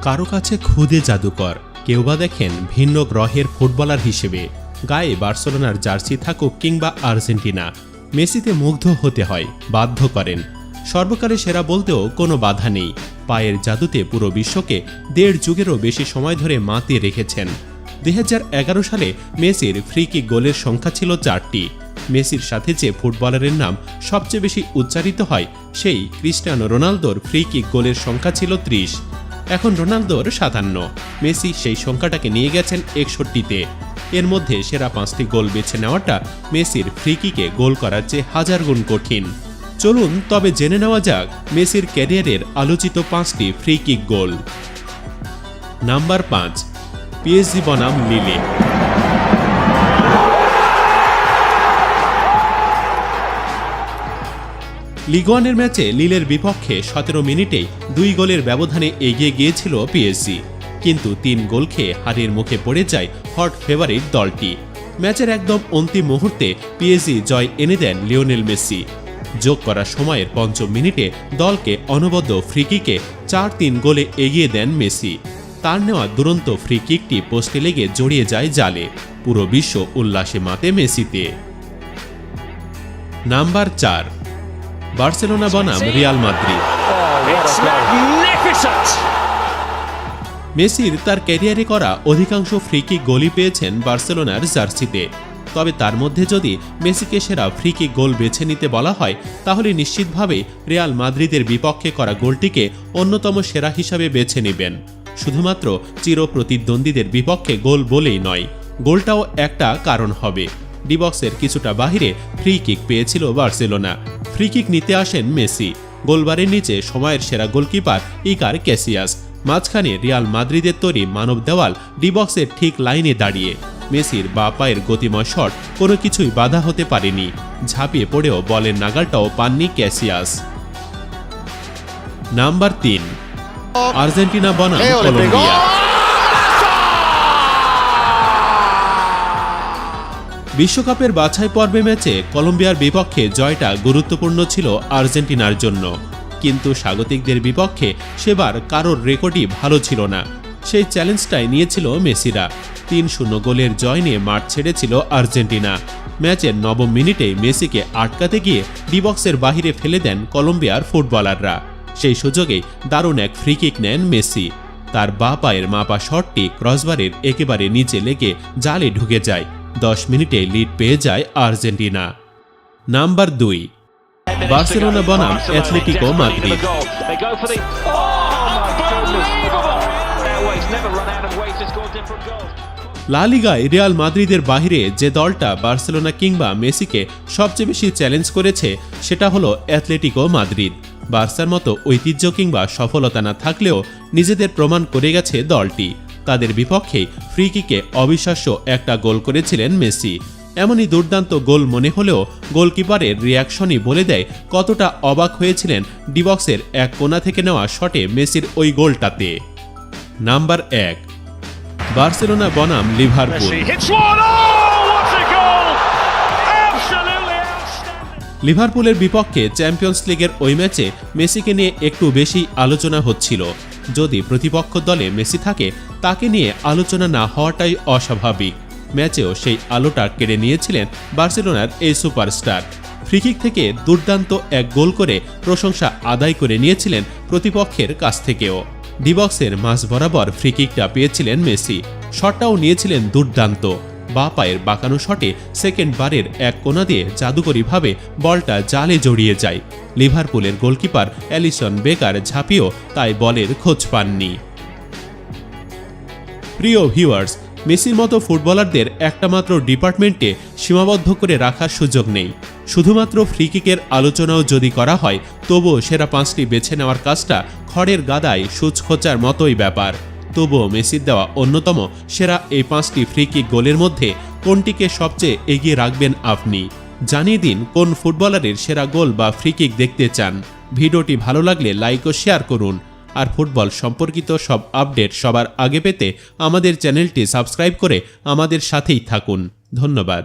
কারো কাছে খুদে জাদুকর, কেউ বা দেখেন ভিন্ন গ্রহের ফুটবলার হিসেবে। গায়ে বার্সেলোনার জার্সি থাকুক কিংবা আর্জেন্টিনা, মেসিতে মুগ্ধ হতে হয়, বাধ্য করেন। সর্বকালে সেরা বলতেও কোনো বাধা নেই। পায়ের জাদুতে পুরো বিশ্বকে 1.5 যুগেরও বেশি সময় ধরে মাতিয়ে রেখেছেন। 2011 সালে মেসির ফ্রি কিক গোলের সংখ্যা ছিল 4টি। মেসির সাথে যে ফুটবলারের নাম সবচেয়ে বেশি উচ্চারিত হয়, সেই ক্রিস্টিয়ানো রোনালদোর ফ্রি কিক গোলের সংখ্যা ছিল 30। এখন রোনালদোর 57। মেসি সেই সংখ্যাটাকে নিয়ে গেছেন 61-তে। এর মধ্যে সেরা 5টি গোল বেছে নেওয়াটা মেসির ফ্রি কিকে গোল করার চেয়ে 1000 গুণ কঠিন। চলুন তবে জেনে নেওয়া যাক মেসির ক্যারিয়ারের আলোচিত 5টি free kick goal. Number 5, PSG বনাম লিলে। লিগ ওয়ানের ম্যাচে লিলের বিপক্ষে 17 মিনিটেই 2 গোলের ব্যবধানে এগিয়ে গিয়েছিল পিএসজি, কিন্তু 3 গোল খেয়ে হারের মুখে পড়ে যায় হট ফেভারিট দলটি। ম্যাচের একদম অন্তিম মুহূর্তে পিএসজি জয় এনে দেন লিওনেল মেসি। যোগ করা সময়ের 5 মিনিটে দলকে অনবদ্য ফ্রি কিকে 4-3 গোলে এগিয়ে দেন মেসি। তার নেওয়া দুরন্ত ফ্রি কিকটি পোস্টে লেগে জড়িয়ে যায় জালে। পুরো বিশ্ব উল্লাসে মাতে মেসিতে। নাম্বার 4, বার্সেলোনা বনাম রিয়াল মাদ্রিদ। মেসির তার ক্যারিয়ারে করা অধিকাংশ ফ্রি কিক গোলই পেয়েছেন বার্সেলোনার জার্সিতে। তবে তার মধ্যে যদি মেসিকে সেরা ফ্রি কিক গোল বেছে নিতে বলা হয়, তাহলে নিশ্চিতভাবে রিয়াল মাদ্রিদের বিপক্ষে করা গোলটিকে অন্যতম সেরা হিসাবে বেছে নেবেন। শুধুমাত্র চিরপ্রতিদ্বন্দ্বীদের বিপক্ষে গোল বলেই নয়, গোলটাও একটা কারণ হবে। ডিবক্সের কিছুটা বাহিরে ফ্রি কিক পেয়েছিল বার্সেলোনা। ফ্রি কিক নিতে আসেন মেসি। গোলবারের নিচে সময়ের সেরা গোলকিপার ইকার ক্যাসিয়াস। মাঝখানে রিয়াল মাদ্রিদের তৈরি মানব দেওয়াল ডিবক্সের ঠিক লাইনে দাঁড়িয়ে। মেসির বাঁ পায়ের গতিময় শট কোনো কিছুই বাধা হতে পারেনি। ঝাঁপিয়ে পড়েও বলের নাগালটাও পাননি ক্যাসিয়াস। নাম্বার 3, আর্জেন্টিনা বনাম কলম্বিয়া। বিশ্বকাপের বাছাই পর্বে ম্যাচে কলম্বিয়ার বিপক্ষে জয়টা গুরুত্বপূর্ণ ছিল আর্জেন্টিনার জন্য, কিন্তু স্বাগতিকদের বিপক্ষে সেবার কারোর রেকর্ডই ভালো ছিল না। সেই চ্যালেঞ্জটাই নিয়েছিল মেসিরা। 3-0 গোলের জয় নিয়ে মাঠ ছেড়েছিল আর্জেন্টিনা। ম্যাচের 9 মিনিটেই মেসিকে আটকাতে গিয়ে ডিবক্সের বাহিরে ফেলে দেন কলম্বিয়ার ফুটবলাররা। সেই সুযোগেই দারুণ এক ফ্রি কিক নেন মেসি। তার বাঁ পায়ের মাপা শটটি ক্রসবারের একেবারে নিচে লেগে জালে ঢুকে যায়। 10 মিনিটে লিড পেয়ে যায় আর্জেন্টিনা। নাম্বার 2, বার্সেলোনা বনাম অ্যাথলেটিকো মাদ্রিদ। লা লিগায় রিয়াল মাদ্রিদের বাহিরে যে দলটা বার্সেলোনা কিংবা মেসিকে সবচেয়ে বেশি চ্যালেঞ্জ করেছে, সেটা হলো অ্যাথলেটিকো মাদ্রিদ। বার্সার মতো ঐতিহ্য কিংবা সফলতা না থাকলেও নিজেদের প্রমাণ করে গেছে দলটি। তাদের বিপক্ষে ফ্রি কিকে অবিশ্বাস্য একটা গোল করেছিলেন মেসি। এমনই দুর্দান্ত গোল মনে হলেও গোলকিপারের রিয়াকশনই বলে দেয় কতটা অবাক হয়েছিলেন ডিবক্সের এক কোণা থেকে নেওয়া শটে মেসির ওই গোলটাতে। নাম্বার 1, বার্সেলোনা বনাম লিভারপুল। লিভারপুলের বিপক্ষে চ্যাম্পিয়ন্স লিগের ওই ম্যাচে মেসিকে নিয়ে একটু বেশি আলোচনা হচ্ছিল। যদি প্রতিপক্ষ দলে মেসি থাকে, তাকে নিয়ে আলোচনা না হওয়াটাই অস্বাভাবিক। ম্যাচেও সেই আলোটা কেড়ে নিয়েছিলেন বার্সেলোনার এই সুপারস্টার। ফ্রিকিক থেকে দুর্দান্ত এক গোল করে প্রশংসা আদায় করে নিয়েছিলেন প্রতিপক্ষের কাছ থেকেও। ডিবক্সের মাঝ বরাবর ফ্রিকিকটা পেয়েছিলেন মেসি। শটটাও নিয়েছিলেন দুর্দান্ত। বাঁ পায়ের বাঁকানো শটে সেকেন্ড বারের এক কোণা দিয়ে জাদুকরীভাবে বলটা জালে জড়িয়ে যায়। লিভারপুলের গোলকিপার অ্যালিসন বেকার ঝাঁপিয়েও তাই বলের খোঁজ পাননি। প্রিয় ভিউয়ার্স, মেসির মতো ফুটবলারদের একটা মাত্র ডিপার্টমেন্টে সীমাবদ্ধ করে রাখার সুযোগ নেই। শুধুমাত্র ফ্রিকিকের আলোচনাও যদি করা হয়, তবুও সেরা 5টি বেছে নেওয়ার কাজটা খড়ের গাদায় সূচ খোঁচার মতোই ব্যাপার। তবুও মেসির দেওয়া অন্যতম সেরা এই 5টি ফ্রিকিক গোলের মধ্যে কোনটিকে সবচেয়ে এগিয়ে রাখবেন আপনি? জানিয়ে দিন কোন ফুটবলারের সেরা গোল বা ফ্রিকিক দেখতে চান। ভিডিওটি ভালো লাগলে লাইক ও শেয়ার করুন। আর ফুটবল সম্পর্কিত সব আপডেট সবার আগে পেতে আমাদের চ্যানেলটি সাবস্ক্রাইব করে আমাদের সাথেই থাকুন। ধন্যবাদ।